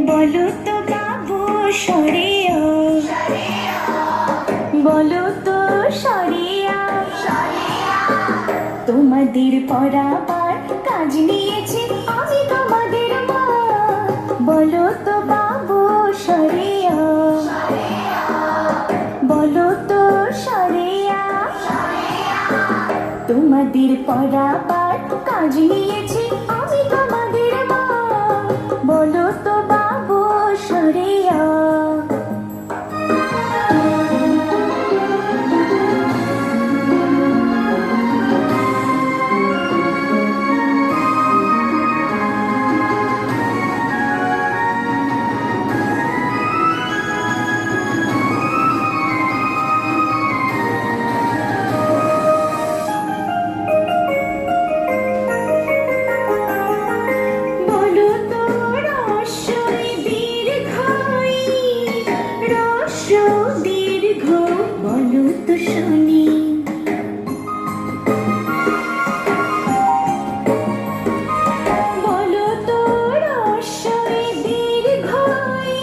বলো তো বাবু সরিয়া, বলো তো সরিয়া, তোমাদের পড়াবার কাজ নিয়েছি আমি তোমাদের মা। বলো তো বাবু সরিয়া, বলো তো সরিয়া, তোমাদের পড়াবার কাজ নিয়েছি আমি তোমাদের মা। বলো তো বাবু সরিয়া। বলো তো শুনি, বলো তো রস্যই দীর্ঘই,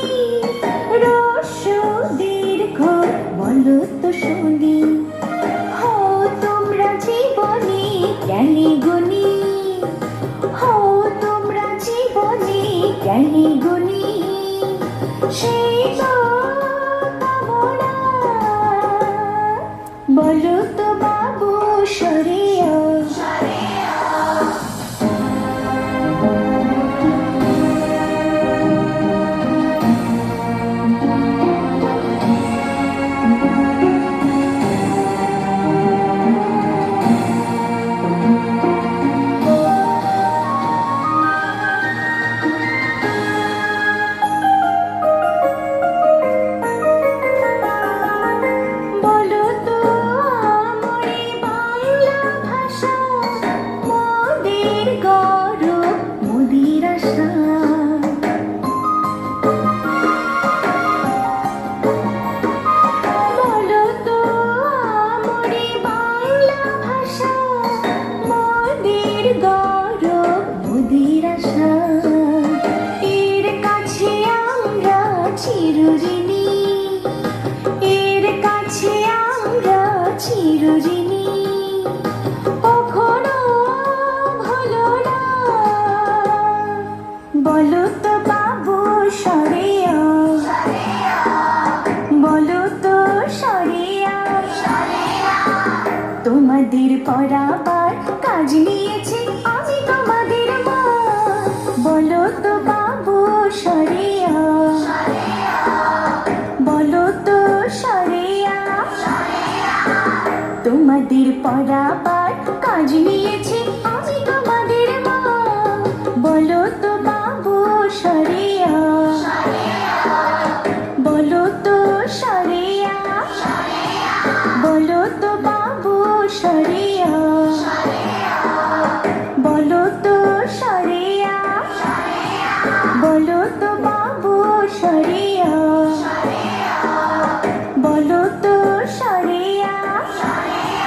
রস্য দীর্ঘ বলো তো শুনি। হো তোমরা জীবনে জ্ঞানী গুণী, হো তোমরা জীবনে জ্ঞানী গুণী, সেই বলো তো বাবু সরিয়া। এর কাছে আমরা চিরঋণী, এর কাছে আমরা চিরঋণী, কখনো ভুলো না। বলো তো বাবু সরিয়া, বলো তো সরিয়া, তোমাদের পড়াবার কাজ নিয়েছি আমি তোমাদের মা। বলো তো বাবু সরিয়া, বলো তো সরিয়া, তোমাদের পড়াবার কাজ নিয়েছি আমি তোমাদের মা। বলো তো বাবু সরিয়া, বলো তো সরিয়া, বলো তো বাবু সরিয়া, বলো তো সরিয়া, বলো তো